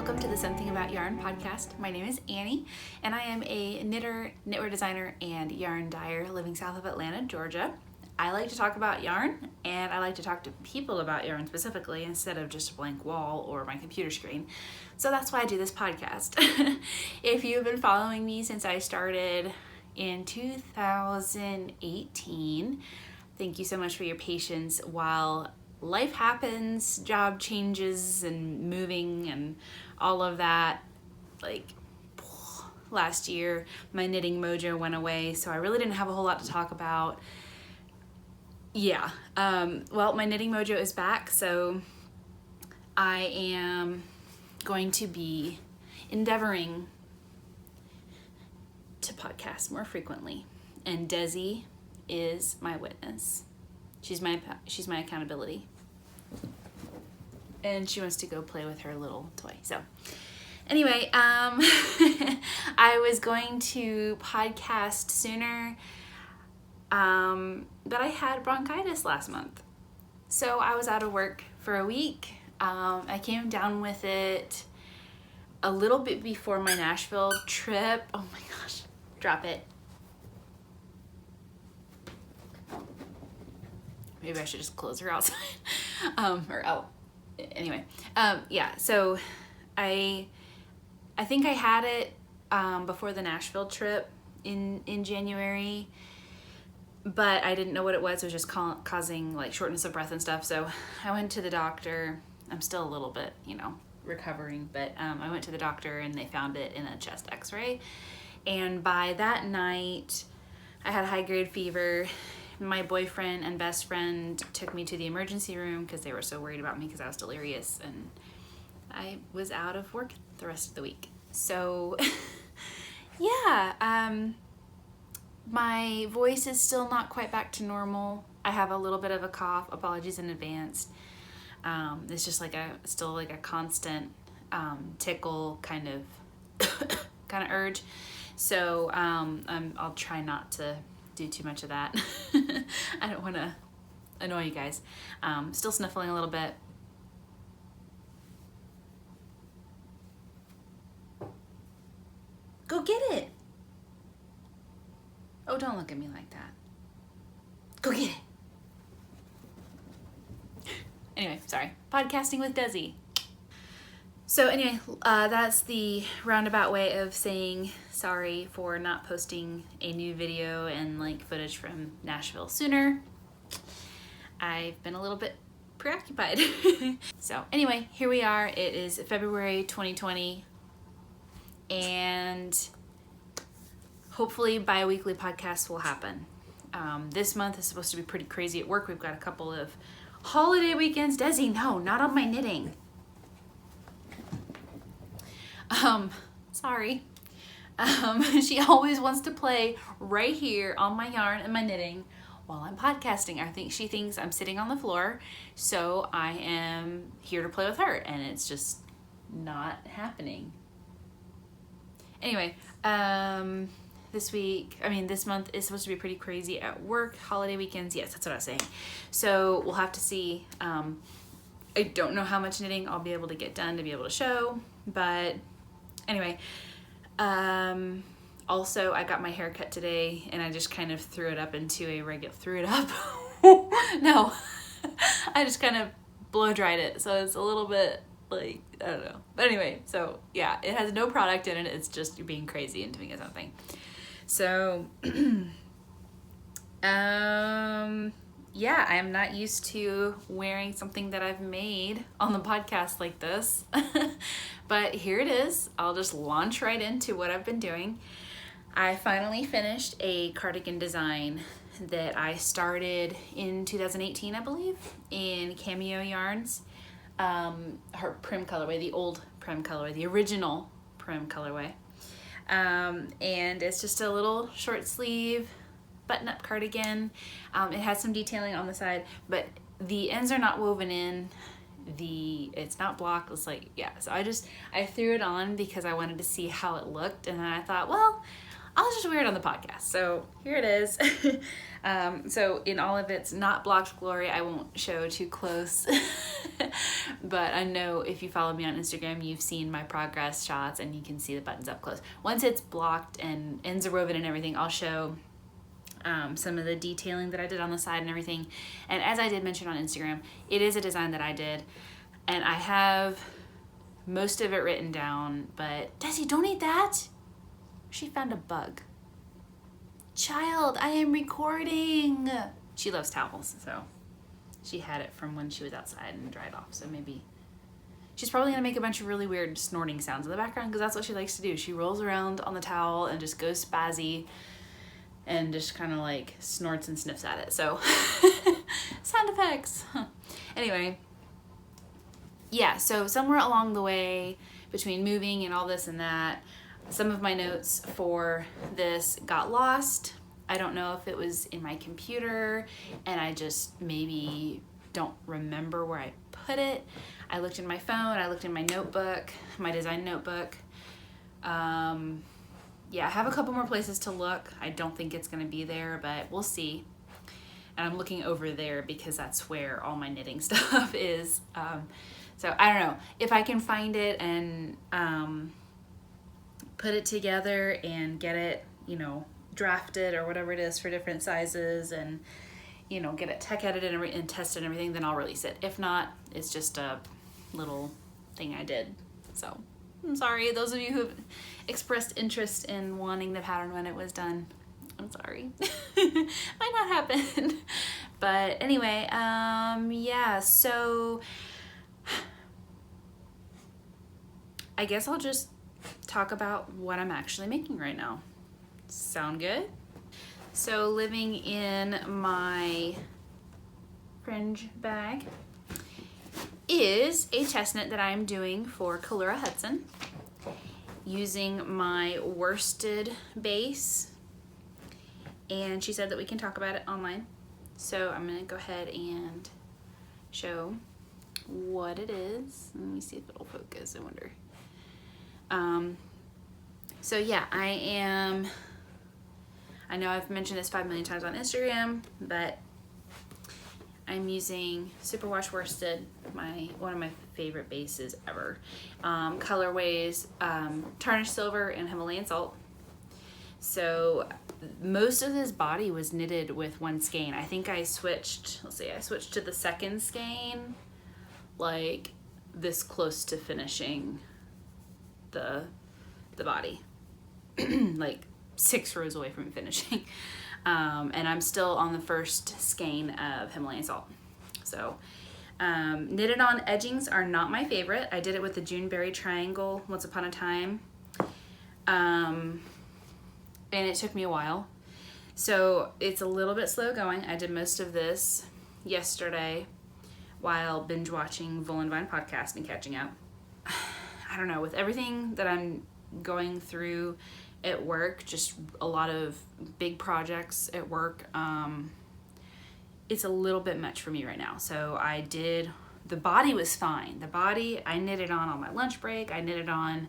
welcome to the Something About Yarn podcast. My name is Annie, and I am a knitwear designer, and yarn dyer living south of Atlanta, Georgia. I like to talk about yarn, and I like to talk to people about yarn specifically instead of just a blank wall or my computer screen. So that's why I do this podcast. If you've been following me since I started in 2018, thank you so much for your patience while life happens, job changes and moving and all of that. Like last year, my knitting mojo went away, so I really didn't have a whole lot to talk about. Well, my knitting mojo is back, so I am going to be endeavoring to podcast more frequently, and Desi is my witness. She's my accountability, and she wants to go play with her little toy. So anyway, I was going to podcast sooner, but I had bronchitis last month, so I was out of work for a week. I came down with it a little bit before my Nashville trip. Oh my gosh, drop it. Maybe I should just close her outside. So I think I had it before the Nashville trip in January, but I didn't know what it was. It was just causing like shortness of breath and stuff. So I went to the doctor. I'm still a little bit, recovering, but I went to the doctor and they found it in a chest x-ray. And by that night, I had high-grade fever. My boyfriend and best friend took me to the emergency room because they were so worried about me because I was delirious, and I was out of work the rest of the week. So my voice is still not quite back to normal. I have a little bit of a cough. Apologies in advance. It's just still like a constant tickle kind of urge. So I'll try not to do too much of that. I don't want to annoy you guys. Still sniffling a little bit. Go get it. Oh, don't look at me like that. Go get it. Anyway, sorry. Podcasting with Desi. So anyway, that's the roundabout way of saying sorry for not posting a new video and footage from Nashville sooner. I've been a little bit preoccupied. So anyway, here we are. It is February 2020, and hopefully bi-weekly podcasts will happen. This month is supposed to be pretty crazy at work. We've got a couple of holiday weekends. Desi, no, not on my knitting. Sorry. She always wants to play right here on my yarn and my knitting while I'm podcasting. She thinks I'm sitting on the floor, so I am here to play with her, and it's just not happening. Anyway, this month is supposed to be pretty crazy at work. Holiday weekends, yes, that's what I was saying. So we'll have to see. I don't know how much knitting I'll be able to get done to be able to show, but anyway, also I got my hair cut today, and I just kind of threw it up. No, I just kind of blow dried it, so it's a little bit I don't know. But anyway, so yeah, it has no product in it. It's just you're being crazy and doing something. So, I'm not used to wearing something that I've made on the podcast like this, but here it is. I'll just launch right into what I've been doing. I finally finished a cardigan design that I started in 2018, I believe, in Cameo Yarns. Her Prim colorway, the old Prim colorway, the original Prim colorway. And it's just a little short sleeve button-up cardigan. It has some detailing on the side, but the ends are not woven in. It's not blocked. It's so I threw it on because I wanted to see how it looked, and then I thought, well, I'll just wear it on the podcast. So here it is. So in all of its not blocked glory, I won't show too close. But I know if you follow me on Instagram, you've seen my progress shots and you can see the buttons up close. Once it's blocked and ends are woven and everything, I'll show some of the detailing that I did on the side and everything. And as I did mention on Instagram, it is a design that I did. And I have most of it written down, but Desi, don't eat that. She found a bug. Child, I am recording. She loves towels, so she had it from when she was outside and dried off. So maybe she's probably gonna make a bunch of really weird snorting sounds in the background because that's what she likes to do. She rolls around on the towel and just goes spazzy and just kind of like snorts and sniffs at it. So sound effects. Anyway, yeah, so somewhere along the way between moving and all this and that, some of my notes for this got lost. I don't know if it was in my computer and I just maybe don't remember where I put it. I looked in my phone, I looked in my notebook, my design notebook. Yeah, I have a couple more places to look. I don't think it's gonna be there, but we'll see. And I'm looking over there because that's where all my knitting stuff is. So I don't know if I can find it and put it together and get it, you know, drafted or whatever it is for different sizes and, you know, get it tech edited and tested and everything, then I'll release it. If not, it's just a little thing I did. So I'm sorry, those of you who expressed interest in wanting the pattern when it was done. I'm sorry. Might not happen. But anyway, yeah, so I guess I'll just talk about what I'm actually making right now. Sound good? So living in my fringe bag is a chest knit that I'm doing for Kalura Hudson using my worsted base, and she said that we can talk about it online. So I'm gonna go ahead and show what it is. Let me see if it'll focus, I wonder. So yeah, I know I've mentioned this 5 million times on Instagram, but I'm using Superwash Worsted, one of my favorite bases ever. Colorways, Tarnished Silver and Himalayan Salt. So most of this body was knitted with one skein. I think I switched, I switched to the second skein, like this close to finishing the body, like 6 rows away from finishing. And I'm still on the first skein of Himalayan Salt. So knitted on edgings are not my favorite. I did it with the Juneberry Triangle once upon a time. And it took me a while. So it's a little bit slow going. I did most of this yesterday while binge watching Vine podcast and catching up. I don't know, with everything that I'm going through at work, just a lot of big projects at work, it's a little bit much for me right now. So the body was fine. The body, I knitted on my lunch break. I knitted on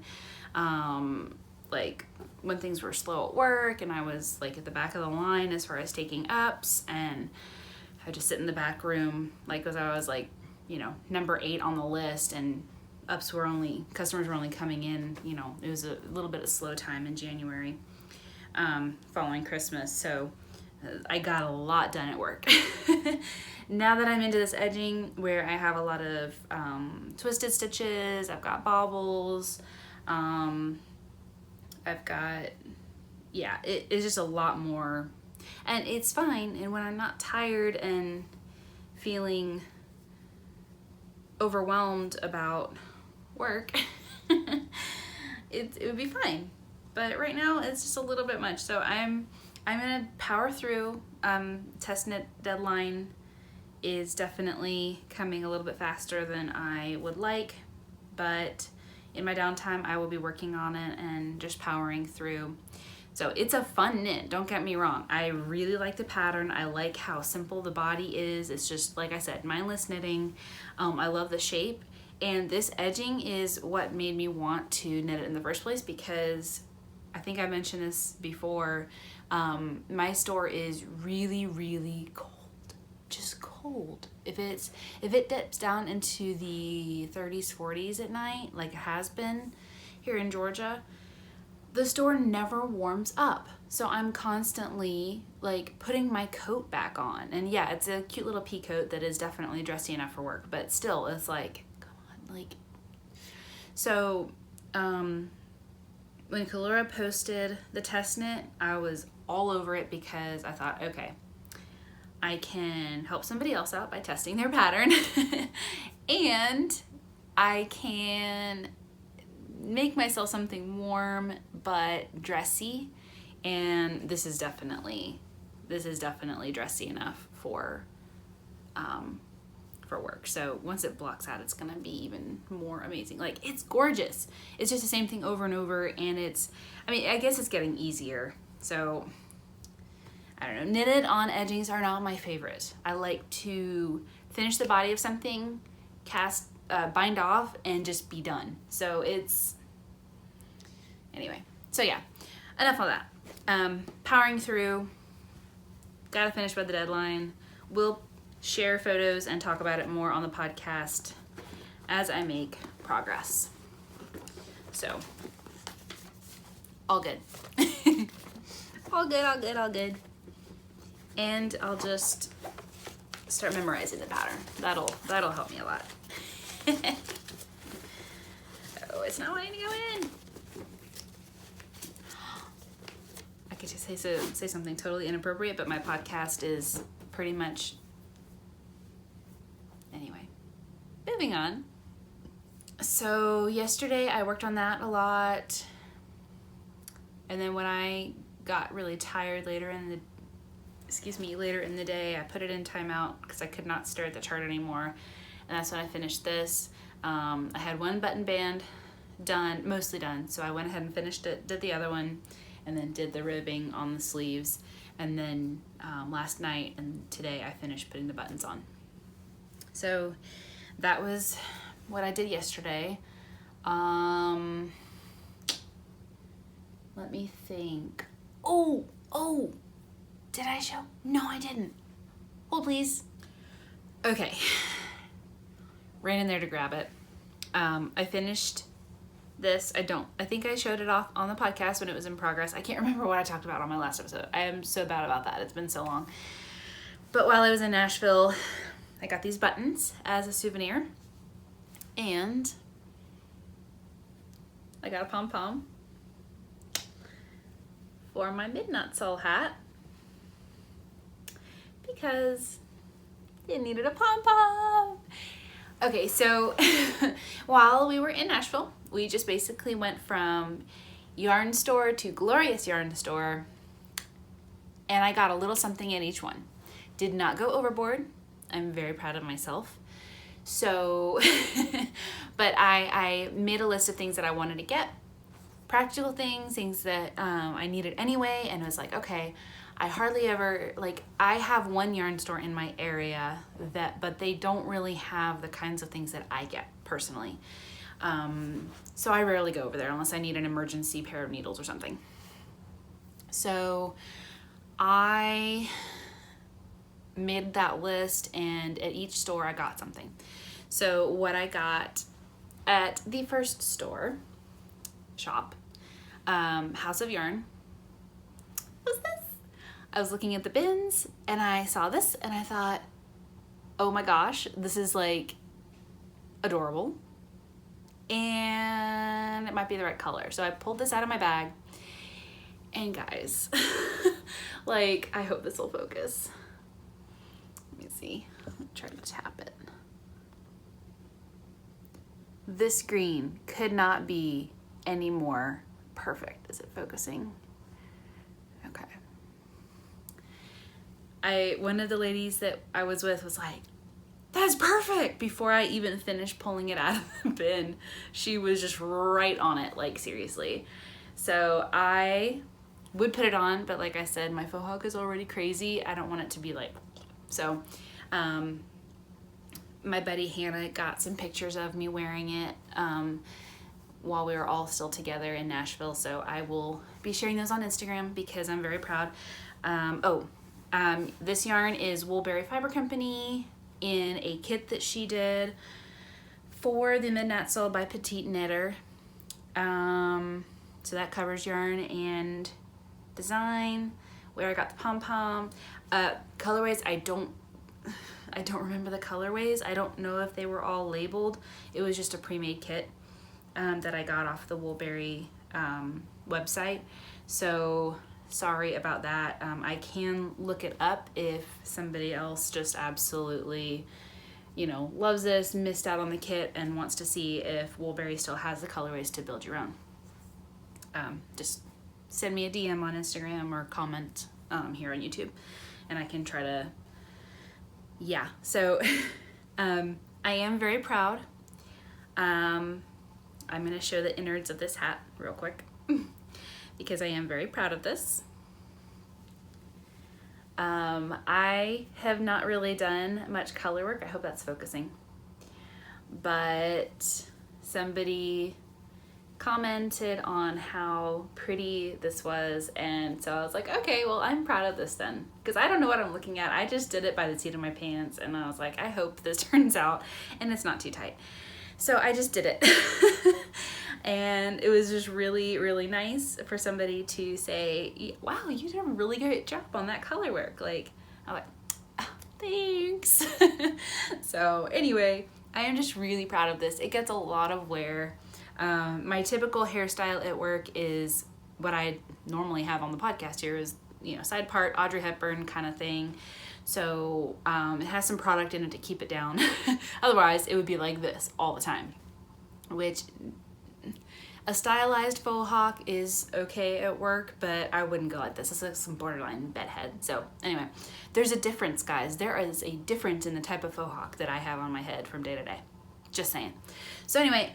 like when things were slow at work and I was like at the back of the line as far as taking ups, and I would just sit in the back room like as I was like, you know, number 8 on the list, and ups were customers were only coming in, you know, it was a little bit of slow time in January following Christmas. So I got a lot done at work. Now that I'm into this edging where I have a lot of twisted stitches, I've got bobbles, I've got, yeah, it's just a lot more, and it's fine. And when I'm not tired and feeling overwhelmed about work, it would be fine. But right now it's just a little bit much. So I'm gonna power through. Test knit deadline is definitely coming a little bit faster than I would like, but in my downtime I will be working on it and just powering through. So it's a fun knit, don't get me wrong. I really like the pattern. I like how simple the body is. It's just, like I said, mindless knitting. I love the shape, and this edging is what made me want to knit it in the first place, because I think I mentioned this before, my store is really, really cold. Just cold. If it dips down into the 30s, 40s at night, like it has been here in Georgia, the store never warms up. So I'm constantly like putting my coat back on. And yeah, it's a cute little pea coat that is definitely dressy enough for work, but still it's like, come on, like. So when Kalura posted the test knit, I was all over it because I thought, okay, I can help somebody else out by testing their pattern and I can make myself something warm but dressy, and this is definitely dressy enough for work. So once it blocks out, it's gonna be even more amazing. Like, it's gorgeous. It's just the same thing over and over, and I guess it's getting easier. So I don't know, knitted on edgings are not my favorite. I like to finish the body of something, bind off, and just be done. So anyway, so yeah, enough of that. Powering through, gotta finish by the deadline. We'll share photos and talk about it more on the podcast as I make progress. So, all good. all good. And I'll just start memorizing the pattern. That'll help me a lot. Oh, it's not wanting to go in. I could just say something totally inappropriate, but my podcast is pretty much. Anyway, moving on. So yesterday I worked on that a lot, and then when I got really tired later in the day, I put it in timeout because I could not stare at the chart anymore, and that's when I finished this. I had one button band mostly done, so I went ahead and finished it, did the other one, and then did the ribbing on the sleeves, and then last night and today I finished putting the buttons on. So that was what I did yesterday. Let me think. Oh, did I show? No, I didn't. Hold, please. Okay. Ran in there to grab it. I finished this. I think I showed it off on the podcast when it was in progress. I can't remember what I talked about on my last episode. I am so bad about that. It's been so long. But while I was in Nashville, I got these buttons as a souvenir, and I got a pom-pom for my midnight soul hat because it needed a pom-pom. Okay, so while we were in Nashville, we just basically went from yarn store to glorious yarn store, and I got a little something in each one. Did not go overboard. I'm very proud of myself. So, but I made a list of things that I wanted to get, practical things that I needed anyway, and it was like, okay, I hardly ever, I have one yarn store in my area but they don't really have the kinds of things that I get personally. So I rarely go over there unless I need an emergency pair of needles or something. So I made that list, and at each store I got something. So what I got at the first shop, House of Yarn, was this. I was looking at the bins and I saw this and I thought, oh my gosh, this is like adorable, and it might be the right color. So I pulled this out of my bag, and guys, I hope this will focus. Let me see. Try to tap it. This green could not be any more perfect. Is it focusing? Okay. One of the ladies that I was with was like, that's perfect. Before I even finished pulling it out of the bin, she was just right on it, seriously. So I would put it on, but like I said, my faux hawk is already crazy. I don't want it to be so my buddy Hannah got some pictures of me wearing it. while we were all still together in Nashville. So I will be sharing those on Instagram because I'm very proud. This yarn is Woolberry Fiber Company in a kit that she did for the Midnight Soul by Petite Knitter. So that covers yarn and design, where I got the pom-pom. Colorways, I don't remember the colorways. I don't know if they were all labeled. It was just a pre-made kit that I got off the Woolberry website. So sorry about that. I can look it up if somebody else just absolutely, loves this, missed out on the kit, and wants to see if Woolberry still has the colorways to build your own. Just send me a DM on Instagram or comment here on YouTube, and I can try to, So I am very proud. I'm going to show the innards of this hat real quick because I am very proud of this. I have not really done much color work. I hope that's focusing. But somebody commented on how pretty this was, and so I was like, okay, well, I'm proud of this then, because I don't know what I'm looking at. I just did it by the seat of my pants, and I was like, I hope this turns out and it's not too tight. So I just did it. And it was just really, really nice for somebody to say, wow, you did a really good job on that color work. Like, I'm like, oh, thanks. So anyway, I am just really proud of this. It gets a lot of wear. My typical hairstyle at work is what I normally have on the podcast here is, side part, Audrey Hepburn kind of thing. So it has some product in it to keep it down. Otherwise, it would be like this all the time, which a stylized faux hawk is okay at work, but I wouldn't go like this. It's like some borderline bedhead. So anyway, there's a difference, guys. There is a difference in the type of faux hawk that I have on my head from day to day. Just saying. So anyway,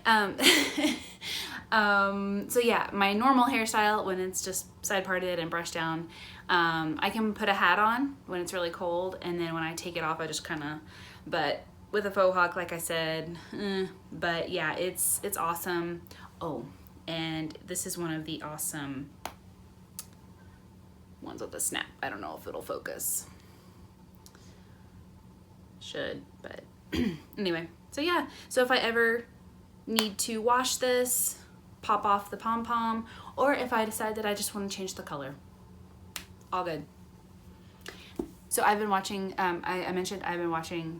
so yeah, my normal hairstyle when it's just side parted and brushed down, I can put a hat on when it's really cold, and then when I take it off, I just but with a faux hawk, like I said, but yeah, it's awesome. Oh, and this is one of the awesome ones with the snap. I don't know if it'll focus. Should, but anyway. So yeah, so if I ever need to wash this, pop off the pom-pom, or if I decide that I just want to change the color, all good. So I've been watching, I mentioned I've been watching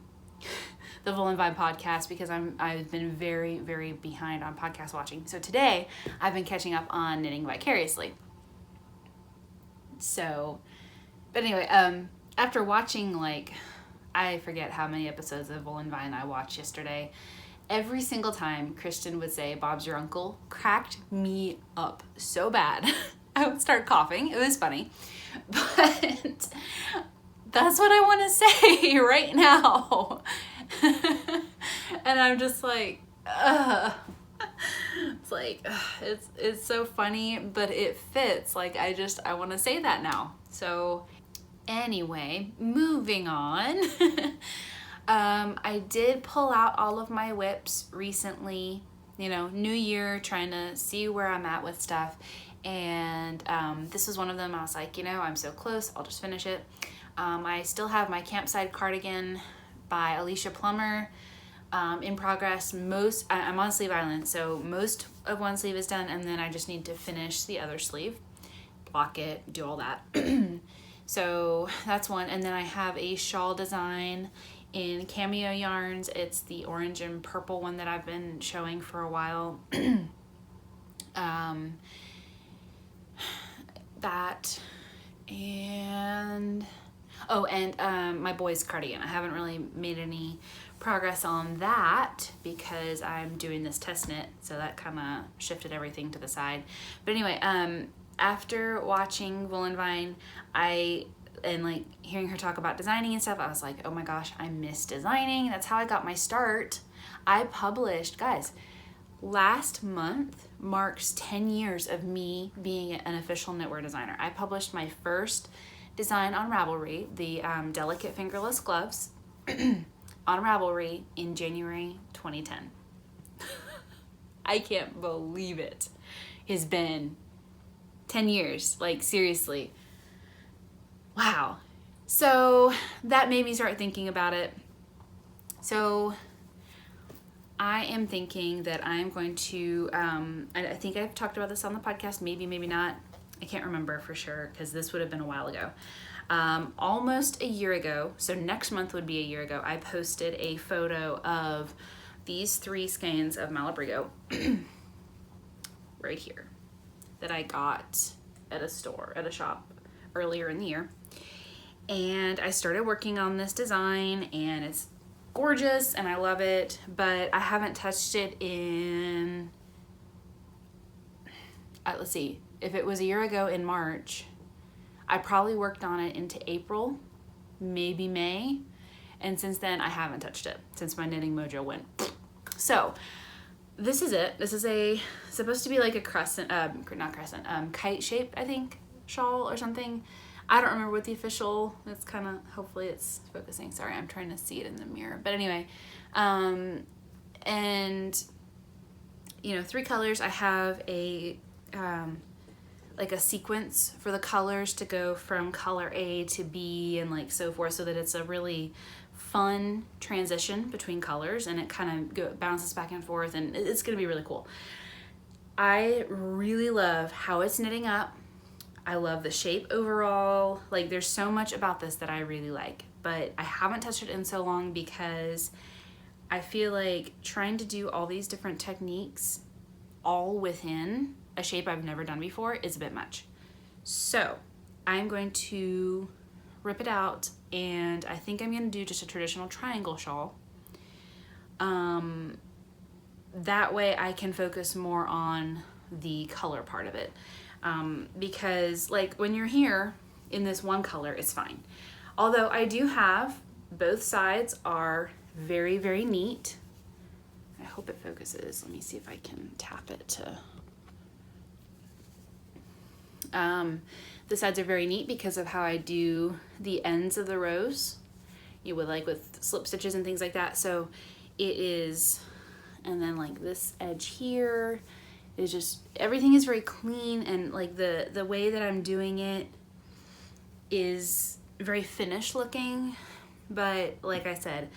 the Wool and Vine podcast because I've been very, very behind on podcast watching. So today I've been catching up on Knitting Vicariously. So, but anyway, after watching I forget how many episodes of Wool and Vine I watched yesterday, every single time Christian would say, "Bob's your uncle," cracked me up so bad. I would start coughing. It was funny. But that's what I want to say right now. And I'm just like, ugh. It's like, ugh, it's so funny, but it fits. Like, I want to say that now. So anyway, moving on. I did pull out all of my whips recently, new year, trying to see where I'm at with stuff. And this was one of them. I was like, I'm so close, I'll just finish it. I still have my Campside cardigan by Alicia Plummer in progress. I'm on Sleeve Island, so most of one sleeve is done, and then I just need to finish the other sleeve, block it, do all that. So that's one. And then I have a shawl design in Cameo yarns. It's the orange and purple one that I've been showing for a while. That and my boy's cardigan. I haven't really made any progress on that because I'm doing this test knit, so that kind of shifted everything to the side. But anyway, after watching Wool and Vine, and hearing her talk about designing and stuff, I was like, oh my gosh, I miss designing. That's how I got my start. I published, guys, last month marks 10 years of me being an official knitwear designer. I published my first design on Ravelry, the delicate fingerless gloves, on Ravelry in January 2010. I can't believe it. It's been 10 years, like seriously. Wow. So that made me start thinking about it. So I am thinking that I'm going to, I think I've talked about this on the podcast, maybe not. I can't remember for sure because this would have been a while ago. Almost a year ago, so next month would be a year ago, I posted a photo of these 3 skeins of Malabrigo right here that I got at a shop earlier in the year. And I started working on this design and it's gorgeous and I love it, but I haven't touched it in, let's see, if it was a year ago in March, I probably worked on it into April, maybe May, and since then I haven't touched it since my knitting mojo went. So this is it. This is supposed to be like a crescent, not crescent, kite shape, I think, shawl or something. I don't remember what the official, it's kind of, hopefully it's focusing. Sorry, I'm trying to see it in the mirror. But anyway, and, 3 colors. I have like a sequence for the colors to go from color A to B and like so forth, so that it's a really fun transition between colors and it kind of bounces back and forth, and it's going to be really cool. I really love how it's knitting up. I love the shape overall. Like there's so much about this that I really like, but I haven't touched it in so long because I feel like trying to do all these different techniques all within a shape I've never done before is a bit much. So I'm going to rip it out, and I think I'm going to do just a traditional triangle shawl. That way I can focus more on the color part of it. Because like when you're here in this one color, it's fine. Although I do have, both sides are very, very neat. I hope it focuses. Let me see if I can tap it to... the sides are very neat because of how I do the ends of the rows, with slip stitches and things like that. So it is, and then like this edge here is just, everything is very clean, and like the way that I'm doing it is very finished looking. But like I said,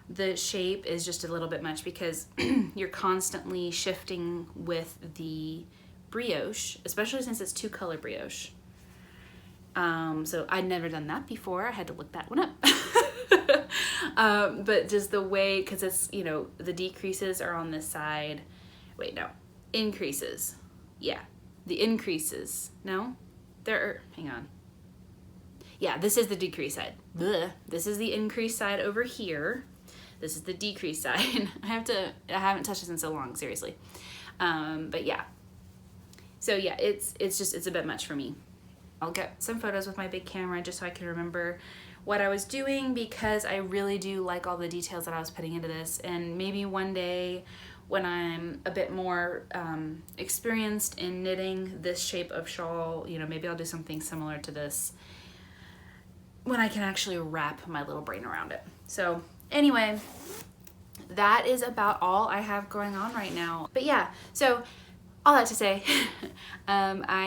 the shape is just a little bit much because you're constantly shifting with the brioche, especially since it's 2-color brioche. So I'd never done that before. I had to look that one up. But just the way, because it's, the decreases are on this side. Wait, no. Increases. Yeah. The increases. No? Hang on. Yeah, this is the decrease side. Blech. This is the increase side over here. This is the decrease side. I haven't touched this in so long, seriously. But yeah. So yeah, it's a bit much for me. I'll get some photos with my big camera just so I can remember what I was doing, because I really do like all the details that I was putting into this. And maybe one day when I'm a bit more experienced in knitting this shape of shawl, maybe I'll do something similar to this when I can actually wrap my little brain around it. So anyway, that is about all I have going on right now. But yeah, so all that to say, my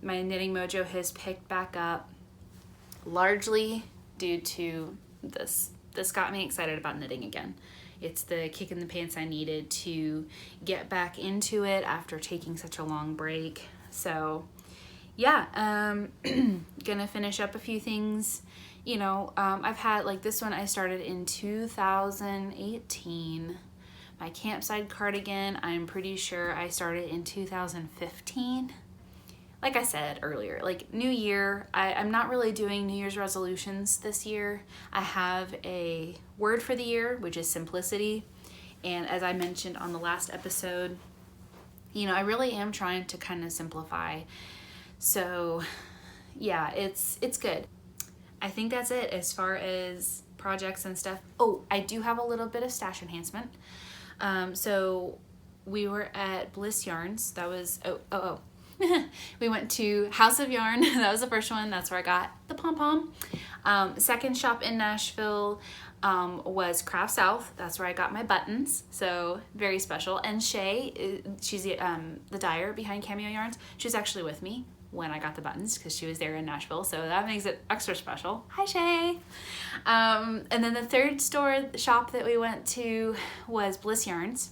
knitting mojo has picked back up largely due to this. This got me excited about knitting again. It's the kick in the pants I needed to get back into it after taking such a long break. So yeah, gonna finish up a few things. I've had, like, this one I started in 2018. My campsite cardigan, I'm pretty sure I started in 2015. Like I said earlier, like New Year, I'm not really doing New Year's resolutions this year. I have a word for the year, which is simplicity. And as I mentioned on the last episode, I really am trying to kind of simplify. So yeah, it's good. I think that's it as far as projects and stuff. Oh, I do have a little bit of stash enhancement. So we were at Bliss Yarns. That was, we went to House of Yarn. That was the first one. That's where I got the pom-pom. Second shop in Nashville was Craft South. That's where I got my buttons, so very special. And Shay, she's the dyer behind Cameo Yarns. She was actually with me when I got the buttons because she was there in Nashville, so that makes it extra special. Hi, Shay. And then the third shop that we went to was Bliss Yarns,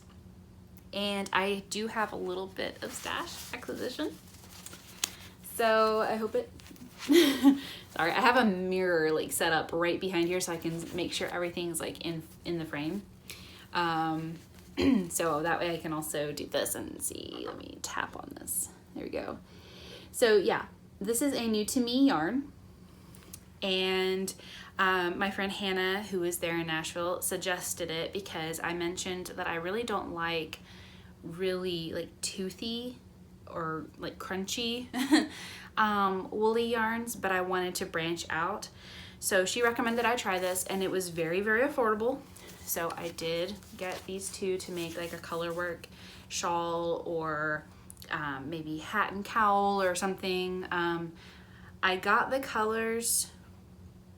and I do have a little bit of stash acquisition, so I hope it sorry, I have a mirror like set up right behind here so I can make sure everything's like in the frame, so that way I can also do this and see. Let me tap on this. There we go. So yeah, this is a new to me yarn, and my friend Hannah, who was there in Nashville, suggested it because I mentioned that I really don't like really like toothy or like crunchy woolly yarns, but I wanted to branch out. So she recommended I try this, and it was very, very affordable. So I did get these two to make like a color work shawl or maybe hat and cowl or something. I got the colors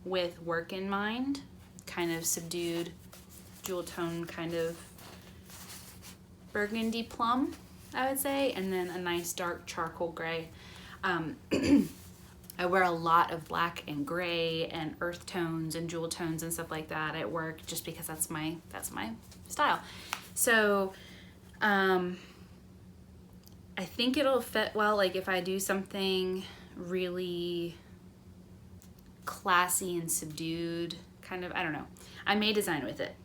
with work in mind, kind of subdued jewel tone, kind of burgundy plum, I would say, and then a nice dark charcoal gray. I wear a lot of black and gray and earth tones and jewel tones and stuff like that at work, just because that's my style. So I think it'll fit well, like if I do something really classy and subdued, kind of, I don't know. I may design with it.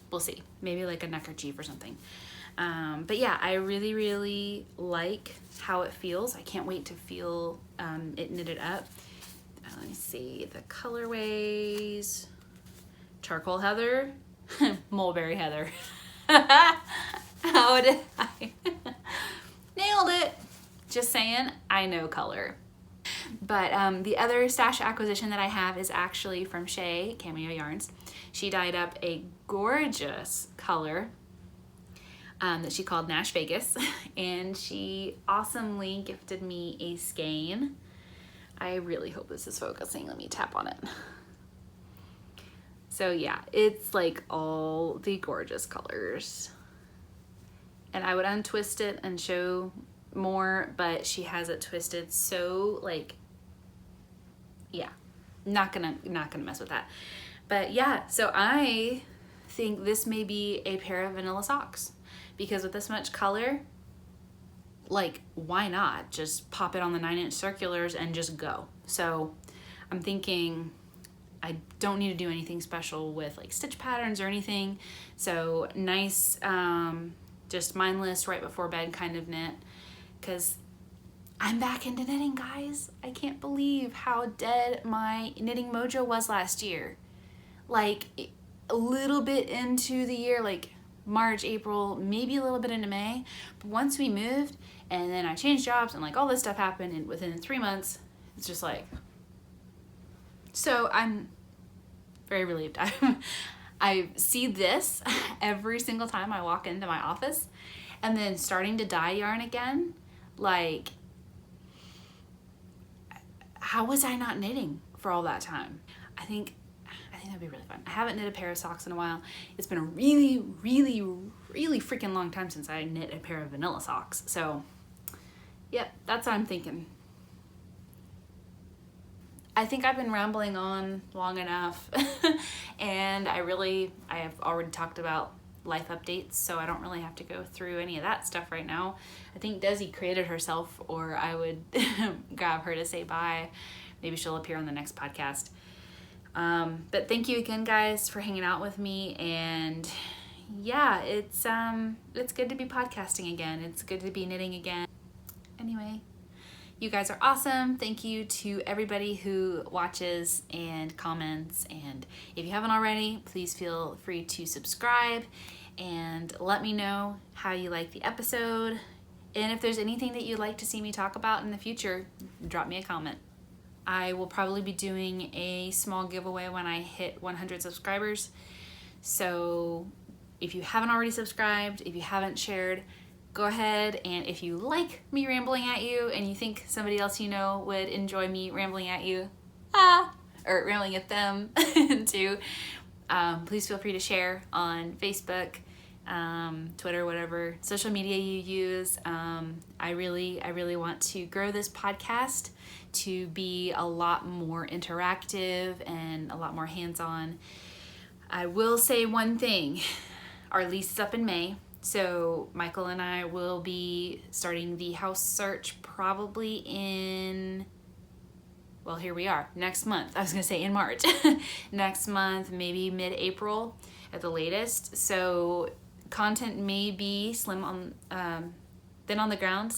We'll see. Maybe like a neckerchief or something. But yeah, I really, really like how it feels. I can't wait to feel it knitted up. Let me see the colorways. Charcoal heather, mulberry heather. How did I? Nailed it. Just saying, I know color. But the other stash acquisition that I have is actually from Shay, Cameo Yarns. She dyed up a gorgeous color that she called Nash Vegas, and she awesomely gifted me a skein. I really hope this is focusing. Let me tap on it. So yeah, it's like all the gorgeous colors. And I would untwist it and show more, but she has it twisted so like, yeah, not gonna mess with that. But yeah, so I think this may be a pair of vanilla socks, because with this much color, like, why not just pop it on the 9-inch circulars and just go? So I'm thinking I don't need to do anything special with like stitch patterns or anything. So nice, just mindless right before bed kind of knit, because I'm back into knitting, guys. I can't believe how dead my knitting mojo was last year. Like a little bit into the year, like March, April, maybe a little bit into May. But once we moved and then I changed jobs and like all this stuff happened, and within 3 months, it's just like, so I'm very relieved. I see this every single time I walk into my office, and then starting to dye yarn again. Like, how was I not knitting for all that time? I think that'd be really fun. I haven't knit a pair of socks in a while. It's been a really, really, really freaking long time since I knit a pair of vanilla socks. So, yep, that's what I'm thinking. I think I've been rambling on long enough, and I have already talked about life updates, so I don't really have to go through any of that stuff right now. I think Desi created herself, or I would grab her to say bye. Maybe she'll appear on the next podcast. But thank you again, guys, for hanging out with me, and yeah, it's good to be podcasting again. It's good to be knitting again. Anyway, you guys are awesome. Thank you to everybody who watches and comments, and if you haven't already, please feel free to subscribe and let me know how you like the episode, and if there's anything that you'd like to see me talk about in the future, drop me a comment. I will probably be doing a small giveaway when I hit 100 subscribers. So if you haven't already subscribed, if you haven't shared, go ahead, and if you like me rambling at you and you think somebody else you know would enjoy me rambling at you, or railing at them too, please feel free to share on Facebook, Twitter, whatever social media you use. I really want to grow this podcast to be a lot more interactive and a lot more hands-on. I will say one thing. Our lease is up in May, so Michael and I will be starting the house search probably in, well, here we are, next month. I was going to say in March. Next month, maybe mid-April at the latest. So content may be thin on the ground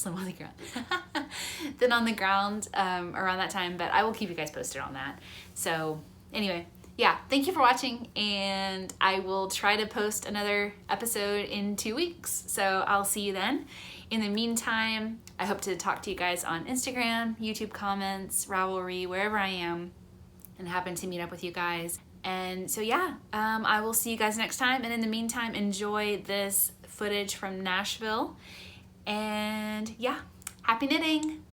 around that time, but I will keep you guys posted on that. So anyway, yeah, thank you for watching, and I will try to post another episode in 2 weeks. So I'll see you then. In the meantime, I hope to talk to you guys on Instagram, YouTube comments, Ravelry, wherever I am, and happen to meet up with you guys. And so yeah, I will see you guys next time. And in the meantime, enjoy this footage from Nashville. And yeah, happy knitting!